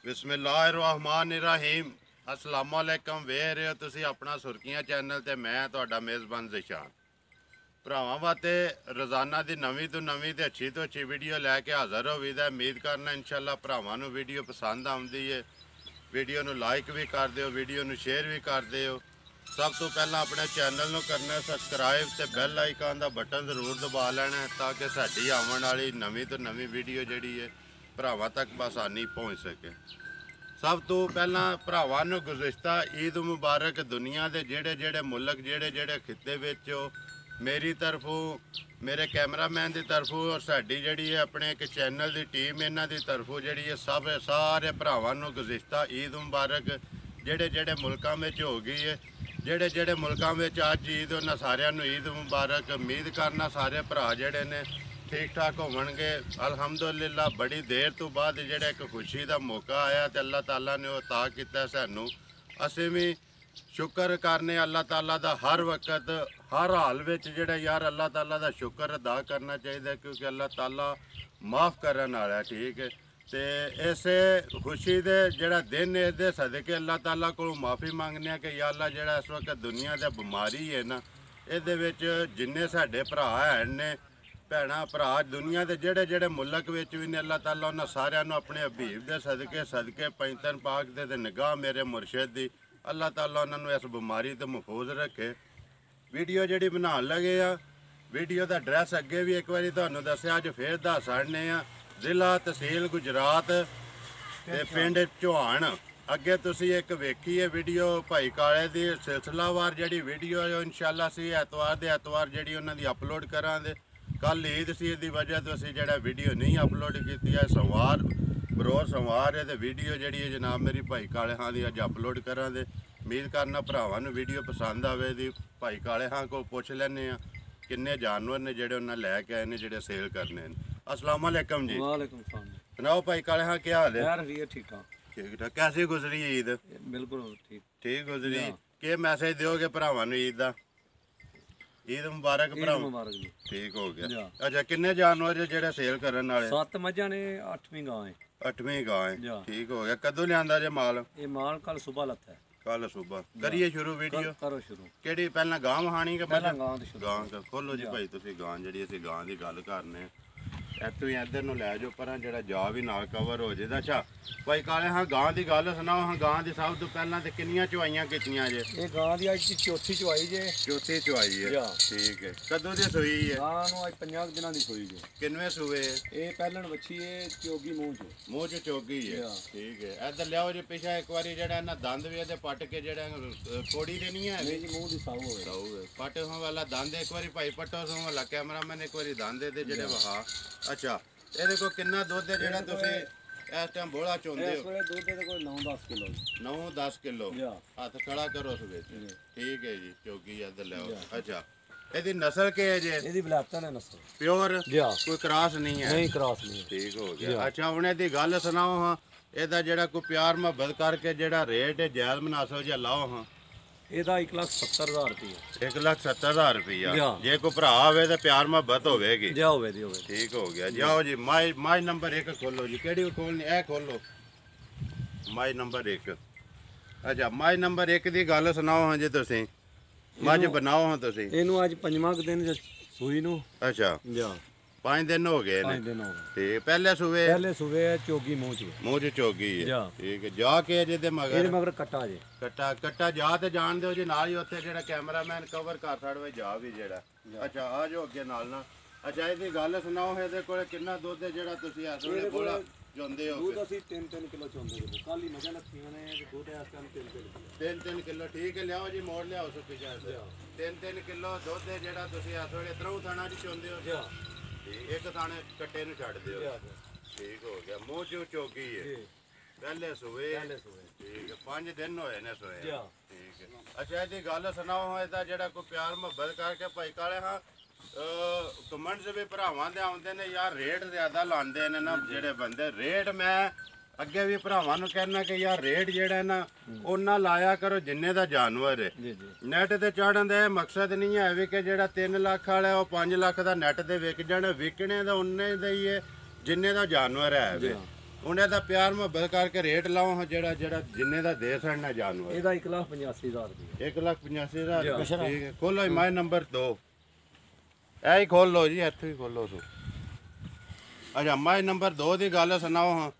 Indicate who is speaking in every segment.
Speaker 1: बिस्मिल्लाहिर्रहमानिर्रहीम अस्सलाम वालेकुम। वेख रहे हो तुसी अपना सुर्खियां चैनल ते मैं तुहाडा मेज़बान ज़िशान। भरावां वास्ते रोज़ाना की नवीं तो नवीं ते अच्छी वीडियो लैके हाज़र हो वीदा। उम्मीद करना इंशाअल्लाह भरावां नूं वीडियो पसंद आउंदी है। वीडियो नूं लाइक भी कर दिओ, वीडियो नूं शेयर भी कर दिओ। सब तो पहला अपने चैनल नूं करना सबसक्राइब ते बैल आइकन का बटन जरूर दबा लेना है ताकि साडी आउण वाली नवीं तो नवीं वीडियो जिहड़ी है भरावां तक बसानी पहुँच सके। सब तो पहला भरावां नूं गुज़िश्ता ईद मुबारक। दुनिया के जेड़े जेड़े मुल्क जेड़े जेड़े खिते विच मेरी तरफों, मेरे कैमरामैन की तरफों और साडी जिहड़ी है अपने एक चैनल की टीम इन्हां दी तरफों जिहड़ी है सब सारे भरावां नूं गुज़िश्ता ईद मुबारक। जेड़े जेड़े मुल्कां विच हो गई है, जेड़े जेड़े मुल्कां विच अज ईद उन्हां सारिआं नूं ईद मुबारक। उम्मीद करना सारे भरा जिहड़े ने ठीक ठाक होवणगे। अलहमदुलिल्लाह बड़ी देर तो बाद जिहड़ा एक खुशी का मौका आया तो अल्लाह ताला ने अता किया सानू। असीं भी शुक्र करने अल्लाह ताला दा हर वक्त हर हाल विच जिहड़ा यार अल्लाह ताला दा शुक्र अदा करना चाहिए क्योंकि अल्लाह ताला माफ़ करन वाला। ठीक है तो इस खुशी दे जिहड़ा दिन इहदे सदके अल्लाह ताला को माफ़ी मंगने कि या अल्लाह जिहड़ा इस वक्त दुनिया दी बीमारी है ना इहदे विच जिन्ने साडे भरा हैन ने भैणा भरा दुनिया के जेड़े जेड़े मुल्क विच भी ने अल्लाह ताला उन्हां सारिआं नूं अपने हबीब दे सदके सदके पैंतन पाक दे निगाह मेरे मुर्शिद दी अल्लाह ताला उन्हां नूं इस बीमारी तो महफूज रखे। वीडियो जिहड़ी बनाउण लगे आ वीडियो का एड्रैस अगे भी एक बारी तुहानूं दस्सिआ अज फिर दस छड्डने आ। जिला तहसील गुजरात ते पिंड चौहान। अगे तुसीं एक वेखी है वीडियो भाई काले दी सिलसिलावार जिहड़ी वीडियो इंशाअल्लाह असीं ऐतवार दे ऐतवार जिहड़ी उन्हां दी अपलोड करांगे। कल ईद सी दी वजह तो असीं जिहड़ा वीडियो नहीं अपलोड की है सोमवार बरोज सोमवार है तो वीडियो जिहड़ी है जनाब मेरी भाई काले हां दी अज अपलोड करांगे। उम्मीद करना भरावां नूं वीडियो पसंद आवे दी। भाई काले हां को पुछ लैने आ किन्ने जानवर ने जिहड़े उन्हां लैके आए ने जिहड़े सेल करने ने। अस्सलाम वालेकुम जी।
Speaker 2: वालेकुम सलाम।
Speaker 1: सुनाओ भाई काले हां क्या हाल है?
Speaker 2: यार ठीक ठाक।
Speaker 1: ठीक ठाक। कैसी गुजरी ईद?
Speaker 2: बिल्कुल ठीक
Speaker 1: ठीक गुजरी। के मैसेज दोगे भरावां नूं ईद दा? ईद मुबारक भरा।
Speaker 2: मुबारक जी।
Speaker 1: ठीक हो गया। अच्छा किन्ने जानवर जेड़े सेल करन वाले?
Speaker 2: 7 मझां ने 8वीं गां है।
Speaker 1: 8वीं गां है। ठीक हो गया। कदों लियांदा जे माल?
Speaker 2: ये माल कल सुबह लत्ता है।
Speaker 1: कल सुबह करिए शुरू वीडियो।
Speaker 2: करो शुरू।
Speaker 1: केड़ी पहला गां वहानी के
Speaker 2: पहला गां दी शुरू?
Speaker 1: गां खोलो जी भाई तुसीं गां जिहड़ी असीं गां दी गल करने इत्थों ही इधर नूं लै जाओ पर जिहड़ा जा भी नाल कवर हो जाए। अच्छा भाई काले हाँ गां दी गल सुनाओ। हाँ गां दी सब तो पहला ते किन्नियां चुआइयां कीतियां जे?
Speaker 2: ये गां दी अज चौथी चुआई जे।
Speaker 1: चौथी चुआई है। ठीक है। कदों दी सूई है?
Speaker 2: गां नूं अज 50 दिनां दी सूई जे।
Speaker 1: किन्नवें सूए?
Speaker 2: ये पहलन बच्ची है चोगी
Speaker 1: मूँह च चोगी है। ठीक है। इधर लियाओ जी पिछा एक बारी जिहड़ा इन्हां दंद भी इहदे पट के जिहड़ा कोड़ी दे नहीं है
Speaker 2: नहीं जी मूँह दी साऊ होवे।
Speaker 1: साऊ है। पट हों वाला दंद एक बारी भाई पट्टो सों वाला कैमरामैन एक बारी दंद दे जिहड़े वहा। अच्छा ਇਹਦੇ ਕੋ ਕਿੰਨਾ ਦੁੱਧ ਹੈ ਜਿਹੜਾ ਤੁਸੀਂ ਇਸ ਟਾਈਮ ਬੋਲਾ ਚੋਂਦੇ ਹੋ?
Speaker 2: ਇਸ ਵੇਲੇ ਦੁੱਧ ਦੇ ਕੋਈ 9-10 ਕਿਲੋ।
Speaker 1: 9-10 ਕਿਲੋ। ਹੱਥ ਖੜਾ ਕਰੋ ਉਸ ਵਿੱਚ। ਠੀਕ ਹੈ ਜੀ ਚੋਗੀ ਇੱਧਰ ਲਿਆਓ। ਅੱਛਾ ਇਹਦੀ ਨਸਲ ਕੀ ਹੈ ਜੀ?
Speaker 2: ਇਹਦੀ ਬਲਾਕਤਾਂ ਹੈ ਨਸਲ।
Speaker 1: ਪਿਓਰ ਕੋਈ ਕ੍ਰਾਸ ਨਹੀਂ ਹੈ?
Speaker 2: ਨਹੀਂ ਕ੍ਰਾਸ ਨਹੀਂ।
Speaker 1: ਠੀਕ ਹੋ ਗਿਆ। ਅੱਛਾ ਹੁਣ ਇਹਦੀ ਗੱਲ ਸੁਣਾਓ ਹਾਂ ਇਹਦਾ ਜਿਹੜਾ ਕੋਈ ਪਿਆਰ ਮੁਹੱਬਤ ਕਰਕੇ ਜਿਹੜਾ ਰੇਟ ਹੈ ਜਾਇਜ਼ ਮੁਨਾਸਬ ਜਿਹਾ ਲਾਓ ਹਾਂ।
Speaker 2: ਇਹਦਾ 1,70,000 रुपया।
Speaker 1: 1,70,000 रुपया। जे कोई भरा होवे तो प्यार मुहब्बत होवेगी। ठीक हो गया। जाओ जी माई नंबर 1 खोलो जी। केड़ी खोलनी? ए खोलो माई नंबर 1। अच्छा माई नंबर 1 दी गल सुनाओ हाँ जी तुसीं। मझ बनाओ हाँ तुसीं।
Speaker 2: इनू अज 5वां दिन सूई नू।
Speaker 1: अच्छा 5 दिन हो गए ने। ठीक पहले सुबह
Speaker 2: चोगी मूँह
Speaker 1: च चोगी है। ठीक है। जा के जे मगर
Speaker 2: कट्टा जे
Speaker 1: कट्टा जा ते जान दो जी नाल ही उत्थे जेड़ा कैमरामैन कवर कर छड़वे जा भी जेड़ा। अच्छा आ जाओ अगे नाल ना। अच्छा इहदी गल सुनाओ इहदे कोल किन्ना दुध है जेड़ा तुसीं इस वेले बोला चोंदे हो?
Speaker 2: दूध असि 3-3 किलो चोंदे हो। कल ही मजा लखीਆਂ ने दूध इस टाइम
Speaker 1: 3-3 किलो। ठीक है। लियाओ जी मोड़ लियाओ सो पीछे 3-3 किलो दुध है जेड़ा तुसीं इस वेले त्रऊ थाना च चोंदे हो। एक थाने कट्टे नूं छड्ड दिओ। ठीक हो गया। मूँह च चोगी है। पहले सुबह। ठीक है। 5 दिन होए ने सोए। ठीक है। अच्छा इहदी गल सुनाओ इहदा जेड़ा कोई प्यार मुहब्बत करके भाई काले हाँ कमेंट्स भी भरावां दे आउंदे ने यार रेट ज़्यादा लांदे ने ना जेड़े बंदे। रेट मैं अगे भी भरावां नूं कहना कि यार रेट जेड़ा ना उन्ना लाया करो जिन्ने दा जानवर है। नैट ते चढ़न दा मकसद नहीं है भी कि जेड़ा 3 लाख वाला है 5 लाख दा नैट ते विक जाना। विकने दा उन्ने दा ही है जिन्ने दा जानवर है। ਉਹਨੇ ਦਾ ਪਿਆਰ ਮੁਹੱਬਤ ਕਰਕੇ ਰੇਟ ਲਾਓ ਹਾਂ ਜਿਹੜਾ ਜਿੰਨੇ ਦਾ ਦੇ ਸਕਣਾ ਜਾਨਵਰ।
Speaker 2: ਇਹਦਾ 1,85,000 ਰੁਪਏ।
Speaker 1: 1,85,000 ਠੀਕ ਹੈ। ਖੋਲੋ ਜੀ ਮਾਈ ਨੰਬਰ 2 ਇਹ ਹੀ ਖੋਲ ਲਓ ਜੀ, ਇੱਥੇ ਹੀ ਖੋਲੋ ਸੋ। ਅੱਛਾ ਮਾਈ ਨੰਬਰ 2 ਦੀ ਗੱਲ ਸੁਣਾਓ ਹਾਂ।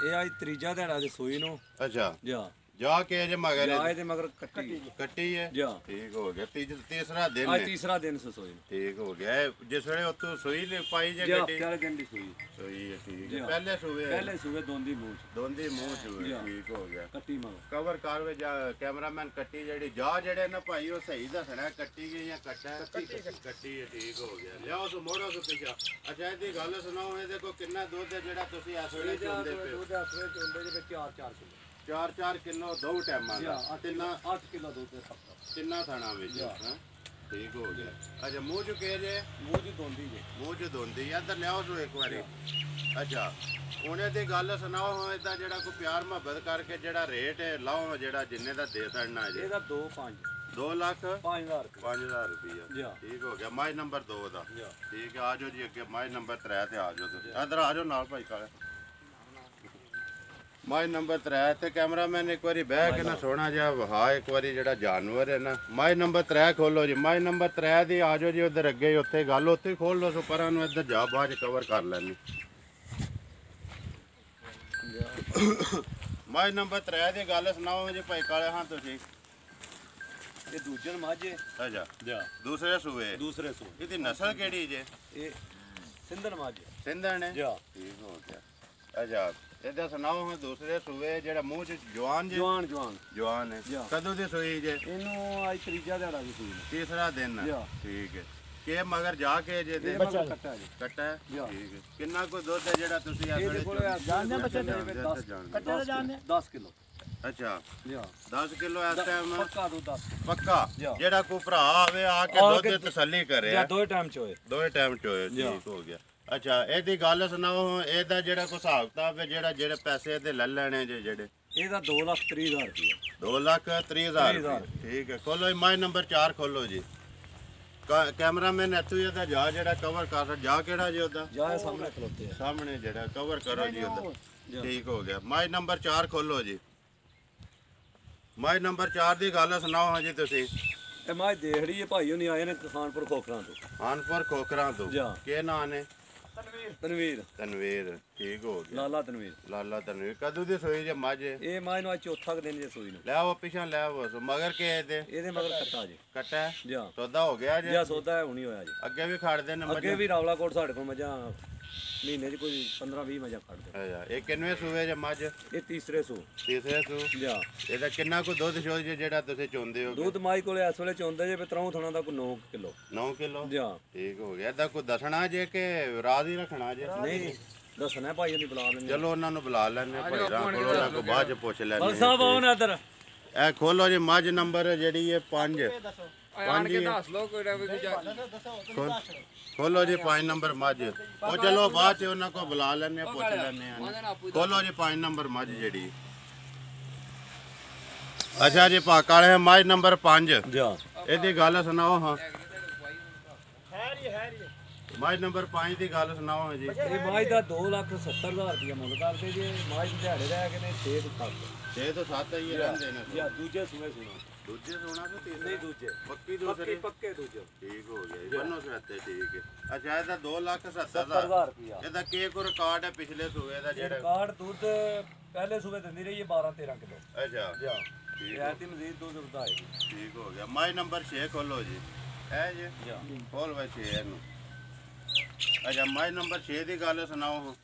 Speaker 2: ਇਹ ਅੱਜ ਤੀਜਾ ਦਿਹਾੜਾ ਦੇ ਸੂਈ ਨੂੰ।
Speaker 1: ਅੱਛਾ
Speaker 2: ਜਾ
Speaker 1: ਜਾ ਕੇ ਜੇ ਮਗਰ
Speaker 2: ਆਏ ਤੇ ਮਗਰ ਕੱਟੀ
Speaker 1: ਹੈ।
Speaker 2: ਜਾ
Speaker 1: ਠੀਕ ਹੋ ਗਿਆ। ਤੀਸਰਾ ਦਿਨ
Speaker 2: ਅੱਜ
Speaker 1: ਹੈ।
Speaker 2: ਤੀਸਰਾ ਦਿਨ ਸੋਈ ਨੂੰ।
Speaker 1: ਠੀਕ ਹੋ ਗਿਆ। ਜਿਸ ਵੇਲੇ ਉੱਥੋਂ ਸੂਈ ਲੈ ਪਾਈ ਜੇ
Speaker 2: ਜਾ
Speaker 1: ਗੱਡੀ
Speaker 2: ਕਿਹੜੇ ਦਿਨ ਦੀ ਸੂਈ?
Speaker 1: ਸੂਈ ਹੈ। ਠੀਕ ਹੈ। ਪਹਿਲੇ ਸੂਏ
Speaker 2: ਪਹਿਲੇ ਸੂਏ ਦੋਂਦੀ ਮੂੰਹ ਚ।
Speaker 1: ਦੋਂਦੀ ਮੂੰਹ ਚੂਏ। ਠੀਕ ਹੋ ਗਿਆ।
Speaker 2: ਕੱਟੀ ਮਗਰ
Speaker 1: ਕਵਰ ਕਰ ਵੇ ਜਾ ਕੈਮਰਾਮੈਨ ਕੱਟੀ ਜਿਹੜੀ ਜਾ ਜਿਹੜੇ ਨਾ ਭਾਈ ਉਹ ਸਹੀ ਦੱਸਣਾ ਕੱਟੀ ਗਈ ਜਾਂ ਕੱਟਾ ਕੱਟੀ ਹੈ। ਠੀਕ ਹੋ ਗਿਆ। ਲਿਆਓ ਸੋ ਮੋੜੋ ਸੋ ਪਿਛਾ। ਅੱਛਾ ਇਹਦੀ ਗੱਲ ਸੁਣਾਓ ਇਹਦੇ ਕੋਲ ਕਿੰਨਾ ਦੁੱਧ ਹੈ ਜਿਹੜਾ ਤੁਸੀਂ ਇਸ ਵੇਲੇ ਚੋਂਦੇ ਪਏ ਹੋ?
Speaker 2: ਦੁੱਧ ਇਸ ਵੇਲੇ ਚੋਂਦੇ ਦੇ ਵਿੱਚ 4 ਕਿਲੋ।
Speaker 1: 4 ਕਿਲੋ ਦੋ ਟਾਈਮਾਂ ਦਾ।
Speaker 2: 8 ਕਿਲੋ ਦੁੱਧ
Speaker 1: ਤਿੰਨਾਂ ਥਾਣਾ ਵਿੱਚ ਹਾਂ। ਠੀਕ ਹੋ ਗਿਆ। ਅੱਛਾ ਮੂੰਹ ਚ ਕੇ ਜੇ
Speaker 2: ਮੂੰਹ ਚ ਦੋਂਦੀ ਜੇ।
Speaker 1: ਮੂੰਹ ਚ ਦੋਂਦੀ ਆ। ਇੱਧਰ ਲਿਆਓ ਸੋ ਇੱਕ ਵਾਰੀ। ਅੱਛਾ ਉਹਨੇ ਦੀ ਗੱਲ ਸੁਣਾਓ ਹਾਂ। ਇਹਦਾ ਜਿਹੜਾ ਕੋਈ ਪਿਆਰ ਮੁਹੱਬਤ ਕਰਕੇ ਜਿਹੜਾ ਰੇਟ ਹੈ ਲਾਓ ਜਿਹੜਾ ਜਿੰਨੇ ਦਾ ਦੇ ਸਕਣਾ ਜੇ।
Speaker 2: ਇਹਦਾ 2,5
Speaker 1: 2,05,000
Speaker 2: ਰੁਪਏ।
Speaker 1: 5,000 ਰੁਪਈਆ। ਠੀਕ ਹੋ ਗਿਆ। ਮਾਈ ਨੰਬਰ 2 ਦਾ। ਠੀਕ ਹੈ। ਆ ਜਾਓ ਜੀ ਅੱਗੇ ਮਾਈ ਨੰਬਰ 3 ਤੇ ਆ ਜਾਓ ਤੁਸੀਂ। ਇੱਧਰ ਆ ਜਾਓ ਨਾਲ ਭਾਈ ਕਾਲੇ। ਮਾਈ ਨੰਬਰ 3 ਤੇ ਕੈਮਰਾਮੈਨ ਇੱਕ ਵਾਰੀ ਬਹਿ ਕੇ ਨਾ ਸੋਹਣਾ ਜਿਹਾ ਵਹਾ ਇੱਕ ਵਾਰੀ ਜਿਹੜਾ ਜਾਨਵਰ ਹੈ ਨਾ। ਮਾਈ ਨੰਬਰ 3 ਖੋਲੋ ਜੀ। ਮਾਈ ਨੰਬਰ 3 ਦੀ ਆ ਜਾਓ ਜੀ। ਉਧਰ ਅੱਗੇ ਹੀ ਉੱਥੇ ਗੱਲ ਉੱਥੇ ਹੀ ਖੋਲ ਲਓ ਸੋ ਪਰਾਂ ਨੂੰ। ਇੱਧਰ ਜਾ ਬਾਅਦ ਚ ਕਵਰ ਕਰ ਲੈਣੀ। ਮਾਈ ਨੰਬਰ 3 ਦੀ ਗੱਲ ਸੁਣਾਓ ਜੀ ਭਾਈ ਕਾਲੇ ਹਾਂ ਤੁਸੀਂ।
Speaker 2: ਇਹ ਦੂਜੇ ਮਾਝੇ।
Speaker 1: ਅੱਛਾ
Speaker 2: ਜਾ
Speaker 1: ਦੂਸਰੇ ਸੂਏ।
Speaker 2: ਦੂਸਰੇ ਸੂ।
Speaker 1: ਇਹਦੀ ਨਸਲ ਕਿਹੜੀ ਜੇ?
Speaker 2: ਇਹ ਸਿੰਧਨ ਮਾਝੇ।
Speaker 1: ਸਿੰਧਣ ਹੈ।
Speaker 2: ਜਾ
Speaker 1: ਠੀਕ ਹੋ ਗਿਆ। ਅੱਛਾ ਇਹਦਾ ਸੁਣਾਓ ਹਾਂ ਦੂਸਰੇ ਸੂਏ ਜਿਹੜਾ ਮੂੰਹ ਚ ਜਵਾਨ ਜੇ? ਜਵਾਨ ਹੈ। ਕਦੋਂ ਦੀ ਸੂਈ ਜੇ?
Speaker 2: ਇਹਨੂੰ ਅੱਜ ਤੀਜਾ ਦਿਹਾੜਾ ਦੀ ਸੂਈ।
Speaker 1: ਤੀਸਰਾ ਦਿਨ ਹੈ। ਠੀਕ ਹੈ। ਕਿ ਮਗਰ ਜਾ ਕੇ ਜੇ ਦੇ
Speaker 2: ਕੱਟਾ ਜੀ।
Speaker 1: ਕੱਟਾ ਹੈ। ਠੀਕ ਹੈ। ਕਿੰਨਾ ਕੋ ਦੁੱਧ ਹੈ ਜਿਹੜਾ ਤੁਸੀਂ ਇਸ ਵੇਲੇ
Speaker 2: ਜਾਣਦੇ ਬੱਚੇ ਕੱਟਾ ਦਾ ਜਾਣਦੇ 10 ਕਿਲੋ।
Speaker 1: ਅੱਛਾ
Speaker 2: ਜਾ
Speaker 1: 10 ਕਿਲੋ ਇਸ ਟਾਈਮ
Speaker 2: ਪੱਕਾ ਦੁੱਧ 10
Speaker 1: ਪੱਕਾ। ਜਿਹੜਾ ਕੋਈ ਭਰਾ ਆਵੇ ਆ ਕੇ ਦੁੱਧ ਦੀ ਤਸੱਲੀ ਕਰੇ।
Speaker 2: ਜਾਂ ਦੋਏ ਟਾਈਮ ਚ ਹੋਏ।
Speaker 1: ਦੋਏ ਟਾਈਮ ਚ ਹੋਏ। ਠੀਕ ਹੋ ਗਿਆ। ਅੱਛਾ ਇਹਦੀ ਗੱਲ ਸੁਣਾਓ। ਇਹਦਾ ਜਿਹੜਾ ਕੋਈ ਹਿਸਾਬ ਕਿਤਾਬ ਹੈ ਜਿਹੜੇ ਪੈਸੇ ਇਹਦੇ ਲੈ ਲੈਣੇ ਜੇ ਜਿਹੜੇ?
Speaker 2: ਇਹਦਾ 2,30,000 ਰੁਪਏ।
Speaker 1: 2,30,000। ਠੀਕ ਹੈ। ਖੋਲੋ ਜੀ ਮਾਈ ਨੰਬਰ 4 ਖੋਲੋ ਜੀ। ਕੈਮਰਾਮੈਨ ਇੱਥੋਂ ਹੀ ਇਹਦਾ ਜਾ ਜਿਹੜਾ ਕਵਰ ਕਰ ਜਾ ਕਿਹੜਾ ਜੀ ਉਹਦਾ?
Speaker 2: ਜਾ ਸਾਹਮਣੇ ਖਲੋਤੇ ਆ।
Speaker 1: ਸਾਹਮਣੇ ਜਿਹੜਾ ਕਵਰ ਕਰੋ ਜੀ ਉਹਦਾ। ਠੀਕ ਹੋ ਗਿਆ। ਮਾਈ ਨੰਬਰ 4 ਖੋਲੋ ਜੀ। ਮਾਈ ਨੰਬਰ 4 ਦੀ ਗੱਲ ਸੁਣਾਓ ਹਾਂ ਜੀ ਤੁਸੀਂ।
Speaker 2: ਇਹ ਮਾਝ ਦੇਖ ਰਹੀ ਹੈ ਭਾਈ ਉਹਨੇ ਆਏ ਨੇ ਖਾਨਪੁਰ ਖੋਖਰਾਂ ਤੋਂ।
Speaker 1: ਖਾਨਪੁਰ ਖੋਖਰਾਂ ਤੋਂ। ਕੀ ਨਾਂ ਨੇ? ਤਨਵੀਰ। ਠੀਕ ਹੋ ਗਿਆ। ਲਾਲਾ ਤਨਵੀਰ। ਕਦੋਂ ਦੀ ਸੋਈ ਜੇ ਮੱਝ?
Speaker 2: ਇਹ ਮਾਝ ਨੂੰ ਅੱਜ ਚੌਥਾ ਦਿਨ ਜੇ ਸੋਈ ਨੂੰ।
Speaker 1: ਲੈ ਆਓ ਪਿਛਾਂ ਲੈ ਆਓ ਮਗਰ ਕੇ ਇਹਦੇ
Speaker 2: ਮਗਰ ਕੱਟਾ ਜੀ।
Speaker 1: ਕੱਟਾ
Speaker 2: ਜਾ
Speaker 1: ਸੌਦਾ ਹੋ ਗਿਆ ਜੀ।
Speaker 2: ਜਾ ਸੌਦਾ ਹੁਣੀ ਹੋਇਆ ਜੀ।
Speaker 1: ਅੱਗੇ ਵੀ ਖੜਦੇ ਨੇ
Speaker 2: ਅੱਗੇ ਵੀ ਰਾਵਲਾਕੋਟ ਸਾਡੇ ਕੋਲ ਮੱਝਾਂ ਮਹੀਨੇ 'ਚ ਕੋਈ 15-20 ਮੱਝਾਂ ਕੱਢਦੇ।
Speaker 1: ਅੱਛਾ ਇਹ ਕਿੰਨਵੇਂ ਸੂਏ ਜੇ ਮੱਝ?
Speaker 2: ਇਹ ਤੀਸਰੇ ਸੂ।
Speaker 1: ਜਾ ਇਹਦਾ ਕਿੰਨਾ ਕੁ ਦੁੱਧ ਸ਼ੋਧ ਜੇ ਜਿਹੜਾ ਤੁਸੀਂ ਚੋਂਦੇ ਹੋ?
Speaker 2: ਦੁੱਧ ਮਾਈ ਕੋਲੇ ਇਸ ਵੇਲੇ ਚੋਂਦੇ ਜੇ ਤਰ੍ਹਾਂ ਥਣਾ ਦਾ ਕੋਈ 9 ਕਿਲੋ।
Speaker 1: 9 ਕਿਲੋ।
Speaker 2: ਜਾ
Speaker 1: ਠੀਕ ਹੋ ਗਿਆ। ਇਹਦਾ ਕੋਈ ਦੱਸਣਾ ਜੇ ਕਿ ਰਾਜ਼ ਹੀ ਰੱਖਣਾ ਜੇ?
Speaker 2: ਨਹੀਂ ਦੱਸਣਾ ਭਾਈ ਉਹਨੂੰ ਬੁਲਾ ਲੈਣੇ।
Speaker 1: ਚਲੋ ਉਹਨਾਂ ਨੂੰ ਬੁਲਾ ਲੈਣੇ ਭਾਈ ਰਾਹ ਕੋਲ। ਉਹਨਾਂ ਕੋ ਬਾਅਦ ਚ ਪੁੱਛ ਲੈਣੇ।
Speaker 2: ਬਲ ਸਾਹਿਬ ਆਉਣ ਇੱਧਰ।
Speaker 1: ਇਹ ਖੋਲੋ ਜੀ ਮੱਝ ਨੰਬਰ ਜਿਹੜੀ ਹੈ 5
Speaker 3: ਆਣ ਕੇ ਦੱਸ ਲੋ ਕੋਈ ਨਾ ਕੋਈ
Speaker 1: ਖੋਲੋ ਜੀ 5 ਨੰਬਰ ਮੱਝ। ਉਹ ਚਲੋ ਬਾਅਦ ਚ ਉਹਨਾਂ ਕੋ ਬੁਲਾ ਲੈਣੇ ਪੁੱਛ ਲੈਣੇ ਆ। ਖੋਲੋ ਜੀ 5 ਨੰਬਰ ਮੱਝ ਜਿਹੜੀ। ਅੱਛਾ ਜੀ ਪਾਕਾ ਵਾਲੇ ਮੱਝ ਨੰਬਰ 5।
Speaker 2: ਜਾ
Speaker 1: ਇਹਦੀ ਗੱਲ ਸੁਣਾਓ ਹਾਂ। ਮੱਝ ਨੰਬਰ 5 ਦੀ ਗੱਲ ਸੁਣਾਓ ਹਾਂ ਜੀ।
Speaker 2: ਇਹ ਮਾਝ ਦਾ 2,70,000 ਰੁਪਏ ਮੁੱਲ ਕਰਦੇ ਜੇ। ਮਾਝ ਦਿਹਾੜੇ ਰਹਿ ਕੇ ਨੇ 6 ਤੋਂ 7।
Speaker 1: 6 ਤੋਂ 7 ਹੀ ਰਹਿੰਦੇ ਨੇ।
Speaker 2: ਜਾਂ ਦੂਜੇ ਸੂਏ ਸੁਣਾ।
Speaker 1: ਦੂਜੇ ਸੋਣਾ ਕਿ ਤੀਸਰੇ?
Speaker 2: ਨਹੀਂ ਦੂਜੇ
Speaker 1: ਪੱਕੀ ਦੂਸਰੇ।
Speaker 2: ਪੱਕੇ ਦੂਜੇ।
Speaker 1: ਠੀਕ ਹੋ ਗਿਆ ਜੀ। ਬੰਨੋ ਸੱਤੇ ਠੀਕ ਹੈ। ਅੱਛਾ ਇਹਦਾ 2,70,000
Speaker 2: ਰੁਪਿਆ।
Speaker 1: ਇਹਦਾ ਕੀ ਕੋ ਰਿਕਾਰਡ ਹੈ ਪਿਛਲੇ ਸੂਏ ਦਾ ਜਿਹੜਾ?
Speaker 2: ਰਿਕਾਰਡ ਦੁੱਧ ਪਹਿਲੇ ਸੂਏ ਦਿੰਦੀ ਰਹੀ ਹੈ 12-13 ਕਿਲੋ।
Speaker 1: ਅੱਛਾ
Speaker 2: ਜਾ
Speaker 1: ਠੀਕ
Speaker 2: ਇਹ ਤੇ ਮਜ਼ੀਦ ਦੁੱਧ ਵਧਾਏਗੀ।
Speaker 1: ਠੀਕ ਹੋ ਗਿਆ। ਮਾਈ ਨੰਬਰ 6 ਖੋਲੋ ਜੀ। ਹੈ ਜੀ
Speaker 2: ਜਾ
Speaker 1: ਖੋਲ ਵੇ 6 ਇਹਨੂੰ। ਅੱਛਾ ਮਾਈ ਨੰਬਰ 6 ਦੀ ਗੱਲ ਸੁਣਾਓ।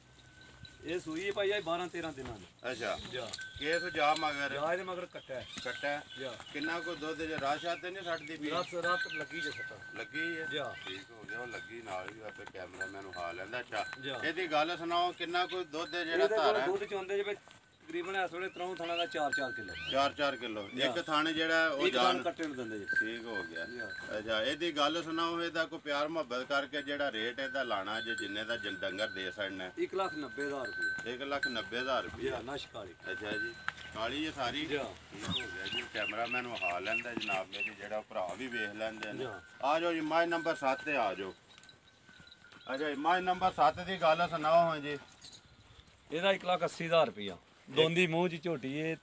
Speaker 2: ਇਹ ਸੂਈ ਹੈ ਭਾਈ 12-13 ਦਿਨਾਂ ਦੀ।
Speaker 1: ਅੱਛਾ
Speaker 2: ਜਾ
Speaker 1: ਕੇਸ ਜਾ ਮਗਰ
Speaker 2: ਜਾ ਇਹਦੇ ਮਗਰ ਕੱਟਾ
Speaker 1: ਕੱਟਾ
Speaker 2: ਜਾ
Speaker 1: ਕਿੰਨਾ ਕੋ ਦੁੱਧ ਜੇ ਰਾਸ਼ਾ ਤੇ ਨਹੀਂ ਛੱਡਦੀ ਪਈ?
Speaker 2: ਰਾਤ ਲੱਗੀ ਜੇ ਸੱਟਾ
Speaker 1: ਲੱਗੀ ਹੈ।
Speaker 2: ਜਾ
Speaker 1: ਠੀਕ ਹੋ ਗਿਆ। ਉਹ ਲੱਗੀ ਨਾਲ ਹੀ ਆਪੇ ਕੈਮਰਾਮੈਨ ਨੂੰ ਹਾਲ ਲੈਂਦਾ। ਅੱਛਾ
Speaker 2: ਜਾ
Speaker 1: ਇਹਦੀ ਗੱਲ ਸੁਣਾਓ ਕਿੰਨਾ ਕੋ ਦੁੱਧ ਹੈ ਜਿਹੜਾ
Speaker 2: ਇਹਦੇ ਕੋਲ
Speaker 1: ਧਾਰਾ?
Speaker 2: ਦੁੱਧ ਚੋਂਦੇ ਜੇ ਤਕਰੀਬਨ ਇਸ ਵੇਲੇ ਤਰੋਂ ਥਾਣਾ ਦਾ 4-4 ਕਿਲੋ।
Speaker 1: 4-4 ਕਿਲੋ ਇੱਕ ਥਾਣੇ ਜਿਹੜਾ ਉਹ
Speaker 2: ਇੱਕ
Speaker 1: ਜਾਨ
Speaker 2: ਥਾਣ ਕੱਟੇ ਨੂੰ ਦਿੰਦੇ ਜੀ।
Speaker 1: ਠੀਕ ਹੋ ਗਿਆ। ਅੱਛਾ ਇਹਦੀ ਗੱਲ ਸੁਣਾਓ। ਇਹਦਾ ਕੋਈ ਪਿਆਰ ਮੁਹੱਬਤ ਕਰਕੇ ਜਿਹੜਾ ਰੇਟ ਇਹਦਾ ਲਾਣਾ ਜੇ ਜਿੰਨੇ ਦਾ ਡੰਗਰ ਦੇ ਸਕਣਾ?
Speaker 2: 1,90,000 ਰੁਪਏ।
Speaker 1: 1,90,000 ਰੁਪਏ।
Speaker 2: ਜਾ ਨਸ਼ਕਾਲੀ।
Speaker 1: ਅੱਛਾ ਜੀ ਕਾਲੀ ਇਹ ਸਾਰੀ।
Speaker 2: ਜਾ
Speaker 1: ਠੀਕ ਹੋ ਗਿਆ ਜੀ। ਕੈਮਰਾਮੈਨ ਵਿਖਾ ਲੈਂਦਾ ਜਨਾਬ ਮੇਰੇ ਜਿਹੜਾ ਭਰਾ ਵੀ ਵੇਖ ਲੈਂਦੇ ਨੇ। ਆ ਜਾਓ ਜੀ ਮਾਈ ਨੰਬਰ 7 ਤੇ ਆ ਜਾਓ। ਅੱਛਾ ਜੀ ਮਾਈ ਨੰਬਰ 7 ਦੀ ਗੱਲ ਸੁਣਾਓ ਹਾਂ ਜੀ।
Speaker 2: ਇਹਦਾ 1,80,000 ਰੁਪਇਆ ਦੋਂਦੀ ਮੂੰਹ 'ਚ ਝੋਟੀ ਇਹ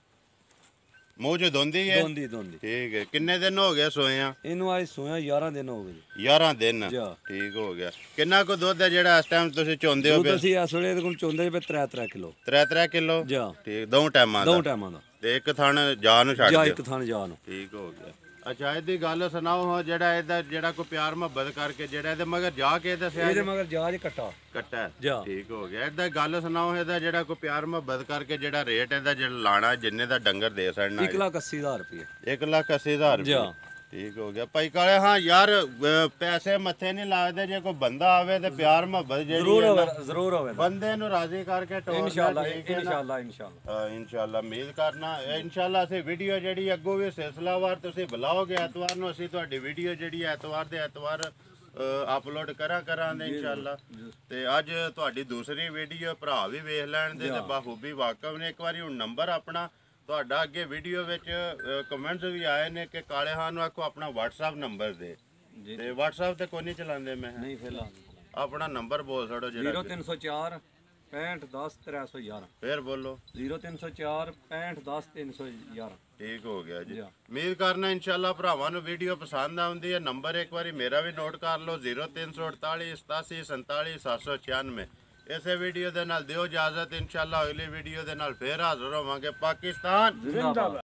Speaker 1: ਮੂੰਹ 'ਚ ਦੋਂਦੀ ਹੈ
Speaker 2: ਦੋਂਦੀ
Speaker 1: ਠੀਕ ਹੈ ਕਿੰਨੇ ਦਿਨ ਹੋ ਗਏ ਸੋਏ ਆ
Speaker 2: ਇਹਨੂੰ ਅੱਜ ਸੋਇਆ 11 ਦਿਨ ਹੋ ਗਏ ਜੀ
Speaker 1: 11 ਦਿਨ
Speaker 2: ਜਾ
Speaker 1: ਠੀਕ ਹੋ ਗਿਆ ਕਿੰਨਾ ਕੁ ਦੁੱਧ ਹੈ ਜਿਹੜਾ ਇਸ ਟਾਈਮ ਤੁਸੀਂ ਚੋਂਦੇ ਹੋ
Speaker 2: ਦੁੱਧ ਅਸੀਂ ਇਸ ਵੇਲੇ ਇਹਦੇ ਕੋਲ ਚੋਂਦੇ ਪਏ 3 ਕਿਲੋ
Speaker 1: 3 ਕਿਲੋ
Speaker 2: ਜਾ
Speaker 1: ਠੀਕ ਦੋ ਟਾਈਮਾਂ ਦਾ
Speaker 2: ਦੋ ਟਾਈਮਾਂ ਦਾ
Speaker 1: ਤੇ ਇੱਕ ਥਣ ਜਾ ਨੂੰ ਛੱਡ
Speaker 2: ਜਾਂ
Speaker 1: ਦਿਓ
Speaker 2: ਇੱਕ ਥਾਂ ਜਾ ਨੂੰ
Speaker 1: ਠੀਕ ਹੋ ਗਿਆ ਅੱਛਾ ਇਹਦੀ ਗੱਲ ਸੁਣਾਓ ਹਾਂ ਜਿਹੜਾ ਇਹਦਾ ਜਿਹੜਾ ਕੋਈ ਪਿਆਰ ਮੁਹੱਬਤ ਕਰਕੇ ਜਿਹੜਾ ਇਹਦੇ ਮਗਰ ਜਾ ਕੇ ਦੱਸਿਆ
Speaker 2: ਇਹਦੇ ਮਗਰ ਜਾ ਜੇ ਕੱਟਾ
Speaker 1: ਕੱਟਾ ਹੈ।
Speaker 2: ਜਾ
Speaker 1: ਠੀਕ ਹੋ ਗਿਆ ਇਹਦਾ ਗੱਲ ਸੁਣਾਓ ਇਹਦਾ ਜਿਹੜਾ ਕੋਈ ਪਿਆਰ ਮੁਹੱਬਤ ਕਰਕੇ ਜਿਹੜਾ ਰੇਟ ਇਹਦਾ ਜਿਹੜਾ ਲਾਣਾ ਜਿੰਨੇ ਦਾ ਡੰਗਰ ਦੇ ਸਕਣਾ
Speaker 2: 1,80,000 ਰੁਪਇਆ
Speaker 1: 1,80,000
Speaker 2: ਜਾ
Speaker 1: ਠੀਕ ਹੋ ਗਿਆ ਭਾਈ ਕਾਲੇ ਹਾਂ ਯਾਰ ਪੈਸੇ ਮੱਥੇ ਨਹੀਂ ਲੱਗਦੇ ਜੇ ਕੋਈ ਬੰਦਾ ਆਵੇ ਤੇ ਪਿਆਰ ਮੁਹੱਬਤ ਜਿਹੜੀ ਹੈ ਨਾ,
Speaker 2: ਜ਼ਰੂਰ ਹੋਵੇ
Speaker 1: ਬੰਦੇ ਨੂੰ ਰਾਜ਼ੀ ਕਰਕੇ ਟੋਰਨਾ
Speaker 2: ਇਨਸ਼ਾਅੱਲਾ
Speaker 1: ਠੀਕ ਹੈ ਨਾ।
Speaker 2: ਇਨਸ਼ਾਅੱਲਾ
Speaker 1: ਇਨਸ਼ਾਅੱਲਾ ਉਮੀਦ ਕਰਨਾ ਇਨਸ਼ਾਅੱਲਾ ਅਸੀਂ ਵੀਡੀਓ ਜਿਹੜੀ ਅੱਗੋਂ ਵੀ ਸਿਲਸਿਲਾਵਾਰ ਤੁਸੀਂ ਬੁਲਾਓਗੇ ਐਤਵਾਰ ਨੂੰ ਅਸੀਂ ਤੁਹਾਡੀ ਵੀਡੀਓ ਜਿਹੜੀ ਐਤਵਾਰ ਦੇ ਐਤਵਾਰ ਅਪਲੋਡ ਕਰਾਂਗੇ ਇਨਸ਼ਾਅੱਲਾ ਤੇ ਅੱਜ ਤੁਹਾਡੀ ਦੂਸਰੀ ਵੀਡੀਓ ਭਰਾ ਵੀ ਵੇਖ ਲੈਣ ਦੇ ਤੇ ਬਾਖੂਬੀ ਵਾਕਫ ਨੇ ਇੱਕ ਵਾਰੀ ਹੁਣ ਨੰਬਰ ਆਪਣਾ ਤੁਹਾਡਾ ਅੱਗੇ ਵੀਡੀਓ ਵਿੱਚ ਕਮੈਂਟਸ ਵੀ ਆਏ ਨੇ ਕਿ ਕਾਲੇ ਖਾਨ ਨੂੰ ਆਖੋ ਆਪਣਾ WhatsApp ਨੰਬਰ ਦੇ ਤੇ WhatsApp ਤੇ ਕੋਈ ਨਹੀਂ ਚਲਾਉਂਦੇ ਮੈਂ
Speaker 2: ਨਹੀਂ ਫਿਲਹਾਲ
Speaker 1: ਆਪਣਾ ਨੰਬਰ ਬੋਲ ਛੜੋ ਜਿਹੜਾ
Speaker 2: 0304 65 10 311
Speaker 1: ਫੇਰ ਬੋਲੋ
Speaker 2: 0304 65 10 311
Speaker 1: ਠੀਕ ਹੋ ਗਿਆ ਜੀ
Speaker 2: ਜੀ।
Speaker 1: ਉਮੀਦ ਕਰਨਾ ਇਨਸ਼ਾਅੱਲਾ ਭਰਾਵਾਂ ਨੂੰ ਵੀਡੀਓ ਪਸੰਦ ਆਉਂਦੀ ਹੈ ਨੰਬਰ ਇੱਕ ਵਾਰੀ ਮੇਰਾ ਵੀ ਨੋਟ ਕਰ ਲਓ 0348 87 47 796 ਇਸੇ ਵੀਡੀਓ ਦੇ ਨਾਲ ਦਿਓ ਇਜਾਜ਼ਤ ਇਨਸ਼ਾਅੱਲਾ ਅਗਲੀ ਵੀਡੀਓ ਦੇ ਨਾਲ ਫੇਰ ਹਾਜ਼ਰ ਹੋਵਾਂਗੇ ਪਾਕਿਸਤਾਨ
Speaker 2: ਜ਼ਿੰਦਾਬਾਦ